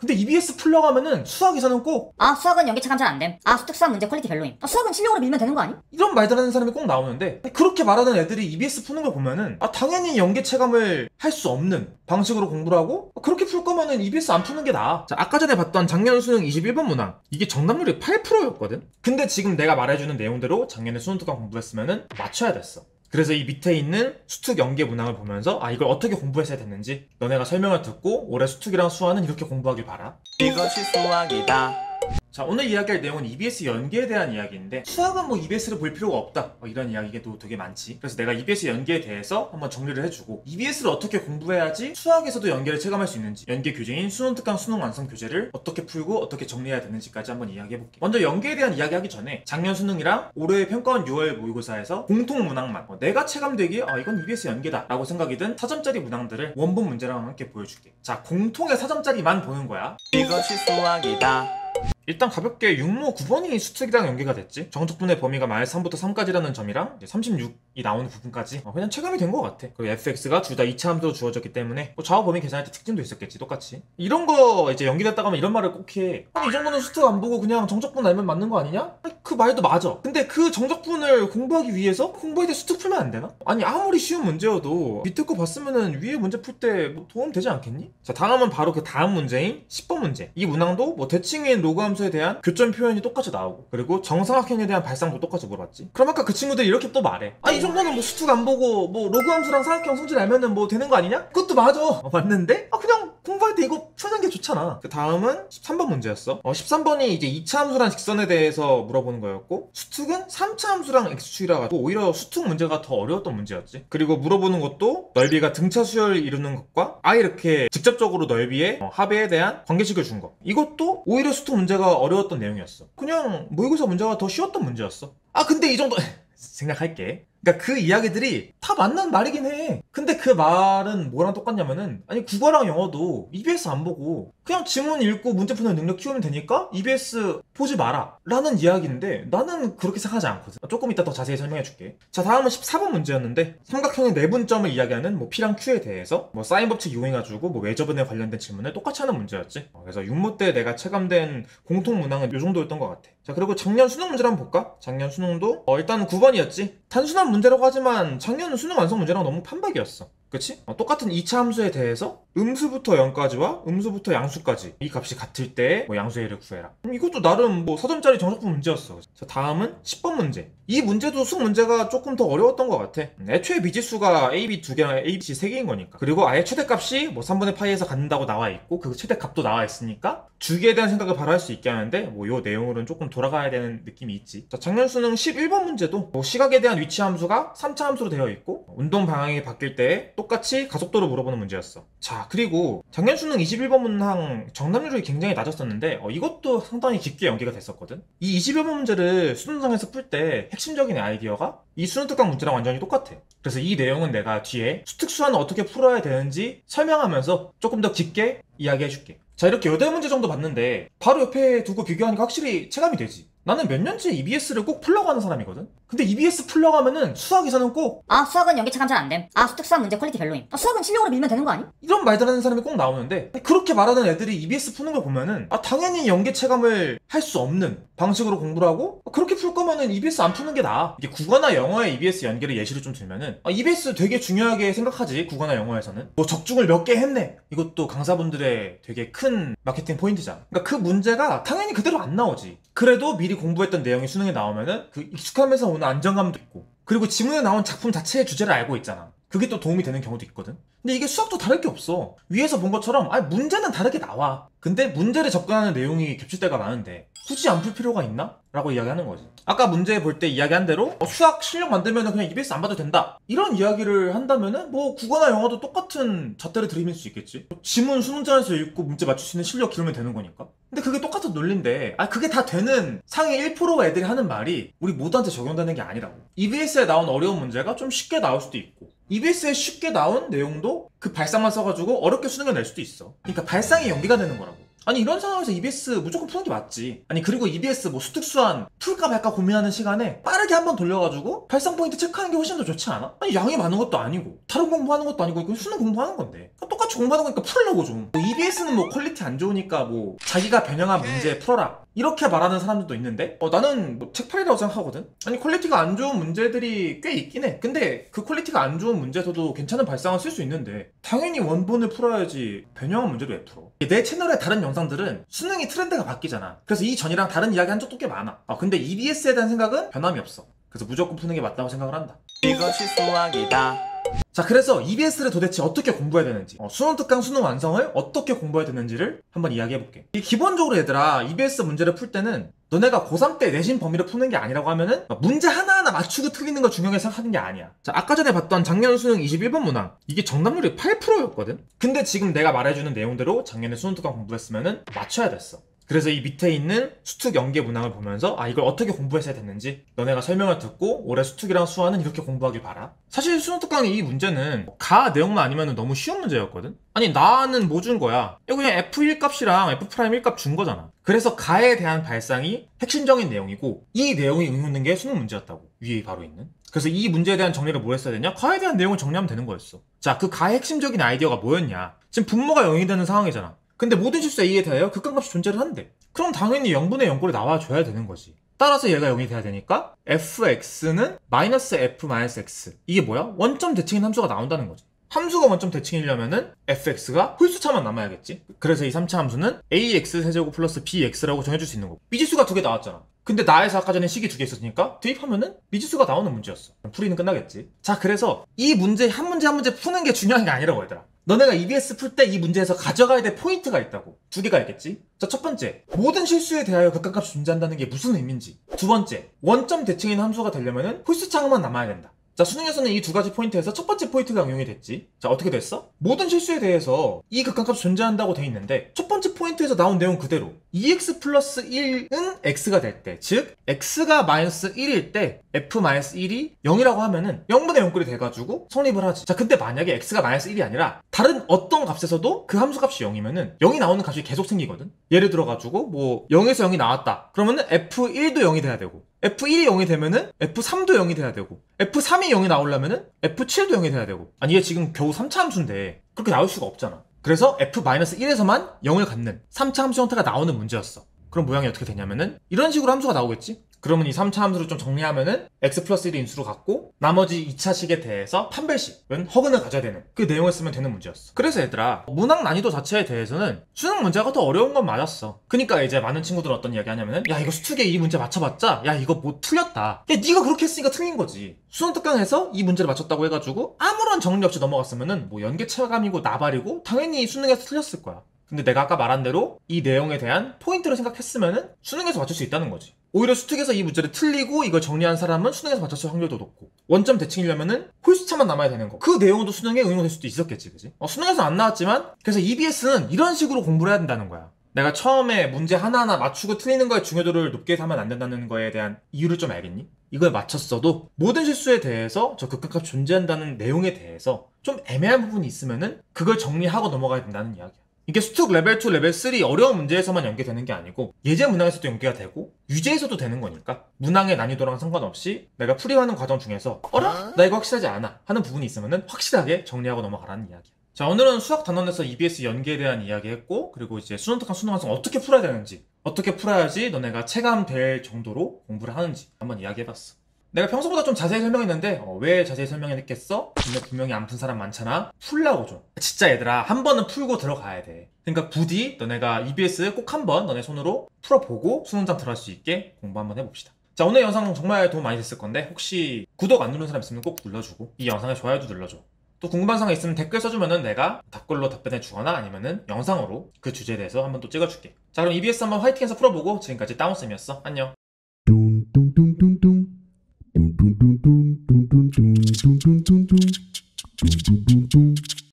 근데 EBS 풀려고 하면은 수학에서는 꼭 수학은 연계 체감 잘 안됨. 수특 수학 문제 퀄리티 별로임. 수학은 실력으로 밀면 되는 거 아니? 이런 말들 하는 사람이 꼭 나오는데, 그렇게 말하는 애들이 EBS 푸는 걸 보면은 당연히 연계 체감을 할 수 없는 방식으로 공부를 하고, 그렇게 풀 거면은 EBS 안 푸는 게 나아. 자, 아까 전에 봤던 작년 수능 21번 문항, 이게 정답률이 8%였거든? 근데 지금 내가 말해주는 내용대로 작년에 수능 특강 공부했으면은 맞춰야 됐어. 그래서 이 밑에 있는 수특 연계 문항을 보면서 이걸 어떻게 공부했어야 됐는지 너네가 설명을 듣고 올해 수특이랑 수화는 이렇게 공부하길 바라. 이것이 수학이다. 자, 오늘 이야기할 내용은 EBS 연계에 대한 이야기인데, 수학은 뭐 EBS를 볼 필요가 없다, 이런 이야기도 되게 많지. 그래서 내가 EBS 연계에 대해서 한번 정리를 해주고, EBS를 어떻게 공부해야지 수학에서도 연계를 체감할 수 있는지, 연계 교재인 수능 특강 수능 완성 교재를 어떻게 풀고 어떻게 정리해야 되는지까지 한번 이야기해볼게. 먼저 연계에 대한 이야기하기 전에 작년 수능이랑 올해 평가원 6월 모의고사에서 공통 문항만 내가 체감되기에 이건 EBS 연계다 라고 생각이 든 4점짜리 문항들을 원본 문제랑 함께 보여줄게. 자, 공통의 4점짜리만 보는 거야. 이것이 수학이다. 일단 가볍게 6모 9번이 수특이랑 연계가 됐지. 정적분의 범위가 -3부터 3까지라는 점이랑 36이 나오는 부분까지 그냥 체감이 된 것 같아. 그리고 fx가 둘 다 2차 함수로 주어졌기 때문에 좌우 범위 계산할 때 특징도 있었겠지, 똑같이. 이런 거 이제 연계됐다고 하면 이런 말을 꼭 해. 이 정도는 수특 안 보고 그냥 정적분 알면 맞는 거 아니냐? 그 말도 맞아. 근데 그 정적분을 공부하기 위해서 공부할 때 수특 풀면 안 되나? 아무리 쉬운 문제여도 밑에 거 봤으면은 위에 문제 풀 때 뭐 도움 되지 않겠니? 자, 다음은 바로 그 다음 문제인 10번 문제. 이 문항도 뭐 대칭인 로그 함수에 대한 교점 표현이 똑같이 나오고, 그리고 정사각형에 대한 발상도 똑같이 물어봤지. 그럼 아까 그 친구들이 이렇게 또 말해. 이 정도는 뭐 수특 안 보고 뭐 로그 함수랑 사각형 성질 알면은 뭐 되는 거 아니냐? 그것도 맞아. 맞는데? 그냥 공부할 때 이거 푸는 게 좋잖아. 그 다음은 13번 문제였어. 13번이 이제 2차 함수랑 직선에 대해서 물어보는 거였고, 수특은 3차 함수랑 x축이라 가지고 오히려 수특 문제가 더 어려웠던 문제였지. 그리고 물어보는 것도 넓이가 등차 수열을 이루는 것과 이렇게 직접적으로 넓이의 합에 대한 관계식을 준 거. 이것도 오히려 수특 문제가 어려웠던 내용이었어. 그냥 모의고사 문제가 더 쉬웠던 문제였어. 근데 이 정도 생각할게. 그러니까 그 이야기들이 다 맞는 말이긴 해. 근데 그 말은 뭐랑 똑같냐면은, 국어랑 영어도 EBS 안 보고 그냥 지문 읽고 문제 푸는 능력 키우면 되니까 EBS 보지 마라 라는 이야기인데, 나는 그렇게 생각하지 않거든. 조금 이따 더 자세히 설명해 줄게. 자, 다음은 14번 문제였는데, 삼각형의 내분점을 이야기하는 P랑 Q에 대해서 사인 법칙 이용해가지고 외접근에 관련된 질문을 똑같이 하는 문제였지. 그래서 6모 때 내가 체감된 공통 문항은 이 정도였던 것 같아. 자, 그리고 작년 수능 문제를 한번 볼까? 작년 수능도 일단 9번이었지. 단순한 문제라고 하지만 작년 수능 완성 문제랑 너무 판박이었어. 그치? 똑같은 2차 함수에 대해서 음수부터 0까지와 음수부터 양수까지 이 값이 같을 때 양수의 를 구해라. 이것도 나름 4점짜리 정석분 문제였어. 자, 다음은 10번 문제. 이 문제도 수능 문제가 조금 더 어려웠던 것 같아. 애초에 미지수가 a, b 2개랑 a, b, c 3개인 거니까. 그리고 아예 최대값이 3분의 파이에서 갖는다고 나와 있고, 그 최대값도 나와 있으니까 주기에 대한 생각을 바로 할 수 있게 하는데 요 내용으로는 조금 돌아가야 되는 느낌이 있지. 자, 작년 수능 11번 문제도 시각에 대한 위치 함수가 3차 함수로 되어 있고, 운동 방향이 바뀔 때 똑같이 가속도를 물어보는 문제였어. 자, 그리고 작년 수능 21번 문항 정답률이 굉장히 낮았었는데 이것도 상당히 깊게 연계가 됐었거든. 이 21번 문제를 수능장에서 풀 때 핵심적인 아이디어가 이 수능 특강 문제랑 완전히 똑같아. 그래서 이 내용은 내가 뒤에 수특수화는 어떻게 풀어야 되는지 설명하면서 조금 더 깊게 이야기해줄게. 자, 이렇게 8문제 정도 봤는데 바로 옆에 두고 비교하니까 확실히 체감이 되지. 나는 몇 년째 EBS를 꼭 풀려고 하는 사람이거든? 근데 EBS 풀려고 하면은 수학에서는 꼭 수학은 연계 체감 잘 안됨. 수특 수학 문제 퀄리티 별로임. 수학은 실력으로 밀면 되는 거 아니? 이런 말들 하는 사람이 꼭 나오는데, 그렇게 말하는 애들이 EBS 푸는 걸 보면은 당연히 연계 체감을 할 수 없는 방식으로 공부를 하고, 그렇게 풀 거면은 EBS 안 푸는 게 나아. 이게 국어나 영어의 EBS 연계를 예시를 좀 들면은 EBS 되게 중요하게 생각하지, 국어나 영어에서는. 적중을 몇 개 했네, 이것도 강사분들의 되게 큰 마케팅 포인트잖아. 그러니까 그 문제가 당연히 그대로 안 나오지. 그래도 미리 공부했던 내용이 수능에 나오면은 그 익숙함에서 오는 안정감도 있고, 그리고 지문에 나온 작품 자체의 주제를 알고 있잖아. 그게 또 도움이 되는 경우도 있거든. 근데 이게 수학도 다를 게 없어. 위에서 본 것처럼 문제는 다르게 나와. 근데 문제를 접근하는 내용이 겹칠 때가 많은데 굳이 안 풀 필요가 있나? 라고 이야기하는 거지. 아까 문제 볼 때 이야기한 대로 수학 실력 만들면 그냥 EBS 안 봐도 된다, 이런 이야기를 한다면은 국어나 영어도 똑같은 잣대를 들이밀 수 있겠지. 지문 수능장에서 읽고 문제 맞출 수 있는 실력 기르면 되는 거니까. 근데 그게 똑같은 논리인데 그게 다 되는 상위 1%가 애들이 하는 말이 우리 모두한테 적용되는 게 아니라고. EBS에 나온 어려운 문제가 좀 쉽게 나올 수도 있고, EBS에 쉽게 나온 내용도 그 발상만 써가지고 어렵게 수능에 낼 수도 있어. 그러니까 발상이 연기가 되는 거라고. 아니 이런 상황에서 EBS 무조건 푸는 게 맞지. 아니 그리고 EBS 뭐 수특수한 풀까 말까 고민하는 시간에 빠르게 한번 돌려가지고 발상 포인트 체크하는 게 훨씬 더 좋지 않아? 아니 양이 많은 것도 아니고 다른 공부하는 것도 아니고 이거 수능 공부하는 건데 똑같이 공부하는 거니까 풀려고 좀. EBS는 뭐 퀄리티 안 좋으니까 뭐 자기가 변형한 문제 풀어라 이렇게 말하는 사람들도 있는데 나는 뭐 책팔이라고 생각하거든. 아니 퀄리티가 안 좋은 문제들이 꽤 있긴 해. 근데 그 퀄리티가 안 좋은 문제에서도 괜찮은 발상을 쓸 수 있는데 당연히 원본을 풀어야지 변형한 문제도 왜 풀어. 내 채널의 다른 영상들은 수능이 트렌드가 바뀌잖아. 그래서 이 전이랑 다른 이야기 한 적도 꽤 많아. 근데 EBS에 대한 생각은 변함이 없어. 그래서 무조건 푸는 게 맞다고 생각을 한다. 이것이 수학이다. 자, 그래서 EBS를 도대체 어떻게 공부해야 되는지, 수능 특강 수능 완성을 어떻게 공부해야 되는지를 한번 이야기해볼게. 기본적으로 얘들아, EBS 문제를 풀 때는 너네가 고3 때 내신 범위를 푸는 게 아니라고 하면은 문제 하나하나 맞추고 틀리는 걸 중요하게 생각하는 게 아니야. 자, 아까 전에 봤던 작년 수능 21번 문항, 이게 정답률이 8%였거든? 근데 지금 내가 말해주는 내용대로 작년에 수능 특강 공부했으면은 맞춰야 됐어. 그래서 이 밑에 있는 수특 연계 문항을 보면서 이걸 어떻게 공부했어야 됐는지 너네가 설명을 듣고 올해 수특이랑 수화는 이렇게 공부하길 바라. 사실 수능 특강의 이 문제는 가 내용만 아니면 너무 쉬운 문제였거든. 아니 나는 뭐 준 거야? 이거 그냥 F1 값이랑 F'1 값 준 거잖아. 그래서 가에 대한 발상이 핵심적인 내용이고 이 내용이 응용된 게 수능 문제였다고. 위에 바로 있는. 그래서 이 문제에 대한 정리를 뭐 했어야 되냐? 가에 대한 내용을 정리하면 되는 거였어. 자, 그 가의 핵심적인 아이디어가 뭐였냐? 지금 분모가 0이 되는 상황이잖아. 근데 모든 실수 A에 대하여 극한값이 존재를 한대. 그럼 당연히 0분의 0꼴이 나와줘야 되는 거지. 따라서 얘가 0이 돼야 되니까 fx는 마이너스 f 마이너스 x. 이게 뭐야? 원점 대칭인 함수가 나온다는 거지. 함수가 원점 대칭이려면은 fx가 홀수차만 남아야겠지. 그래서 이 3차 함수는 ax 세제곱 플러스 bx라고 정해줄 수 있는 거고. 미지수가 두 개 나왔잖아. 근데 나에서 아까 전에 식이 두 개 있었으니까 대입하면은 미지수가 나오는 문제였어. 풀이는 끝나겠지. 자, 그래서 이 문제 한 문제 한 문제 푸는 게 중요한 게 아니라고 얘들아. 너네가 EBS 풀 때 이 문제에서 가져가야 될 포인트가 있다고. 두 개가 있겠지. 자, 첫 번째, 모든 실수에 대하여 극한값이 존재한다는 게 무슨 의미인지. 두 번째, 원점 대칭인 함수가 되려면은 홀수차만 남아야 된다. 자, 수능에서는 이 두 가지 포인트에서 첫 번째 포인트가 응용이 됐지. 자, 어떻게 됐어? 모든 실수에 대해서 이 극한값이 존재한다고 돼 있는데 첫 번째 포인트에서 나온 내용 그대로 2x 플러스 1은 x가 될 때, 즉 x가 마이너스 1일 때 f 마이너스 1이 0이라고 하면은 0분의 0꼴이 돼가지고 성립을 하지. 자, 근데 만약에 x가 마이너스 1이 아니라 다른 어떤 값에서도 그 함수값이 0이면은 0이 나오는 값이 계속 생기거든. 예를 들어가지고 뭐 0에서 0이 나왔다. 그러면은 f1도 0이 돼야 되고 F1이 0이 되면은 F3도 0이 돼야 되고 F3이 0이 나오려면은 F7도 0이 돼야 되고. 아니 얘 지금 겨우 3차 함수인데 그렇게 나올 수가 없잖아. 그래서 F-1에서만 0을 갖는 3차 함수 형태가 나오는 문제였어. 그럼 모양이 어떻게 되냐면은 이런 식으로 함수가 나오겠지? 그러면 이 3차 함수를 좀 정리하면은 x 플러스 1을 인수로 갖고 나머지 2차식에 대해서 판별식은 허근을 가져야 되는 그 내용을 쓰면 되는 문제였어. 그래서 얘들아, 문항 난이도 자체에 대해서는 수능 문제가 더 어려운 건 맞았어. 그러니까 이제 많은 친구들은 어떤 이야기 하냐면은 야, 이거 수특에 이 문제 맞춰봤자 야, 이거 뭐 틀렸다. 야, 네가 그렇게 했으니까 틀린 거지. 수능 특강에서 이 문제를 맞췄다고 해가지고 아무런 정리 없이 넘어갔으면은 뭐 연계 체감이고 나발이고 당연히 수능에서 틀렸을 거야. 근데 내가 아까 말한 대로 이 내용에 대한 포인트를 생각했으면은 수능에서 맞출 수 있다는 거지. 오히려 수특에서 이 문제를 틀리고 이걸 정리한 사람은 수능에서 맞췄을 확률도 높고, 원점 대칭이려면은 홀수차만 남아야 되는 거. 그 내용도 수능에 응용될 수도 있었겠지, 그지? 수능에서 안 나왔지만 그래서 EBS는 이런 식으로 공부를 해야 된다는 거야. 내가 처음에 문제 하나하나 맞추고 틀리는 거에 중요도를 높게 하면 안 된다는 거에 대한 이유를 좀 알겠니? 이걸 맞췄어도 모든 실수에 대해서 저 극한값 존재한다는 내용에 대해서 좀 애매한 부분이 있으면은 그걸 정리하고 넘어가야 된다는 이야기야. 이게 수특 레벨 2, 레벨 3 어려운 문제에서만 연계되는 게 아니고 예제 문항에서도 연계가 되고 유제에서도 되는 거니까 문항의 난이도랑 상관없이 내가 풀이하는 과정 중에서 나 이거 확실하지 않아 하는 부분이 있으면은 확실하게 정리하고 넘어가라는 이야기야. 자, 오늘은 수학 단원에서 EBS 연계에 대한 이야기 했고, 그리고 이제 수능 특강 수능 완성 어떻게 풀어야 되는지, 어떻게 풀어야지 너네가 체감될 정도로 공부를 하는지 한번 이야기해봤어. 내가 평소보다 좀 자세히 설명했는데 왜 자세히 설명했겠어? 근데 분명히 안 푼 사람 많잖아. 풀라고 좀. 진짜 얘들아, 한 번은 풀고 들어가야 돼. 그러니까 부디 너네가 EBS 꼭 한 번 너네 손으로 풀어보고 수능장 들어갈 수 있게 공부 한번 해봅시다. 자, 오늘 영상 정말 도움 많이 됐을 건데 혹시 구독 안 누른 사람 있으면 꼭 눌러주고 이 영상에 좋아요도 눌러줘. 또 궁금한 사항 있으면 댓글 써주면은 내가 답글로 답변해 주거나 아니면은 영상으로 그 주제에 대해서 한번 또 찍어줄게. 자, 그럼 EBS 한번 화이팅해서 풀어보고 지금까지 따운쌤이었어. 안녕.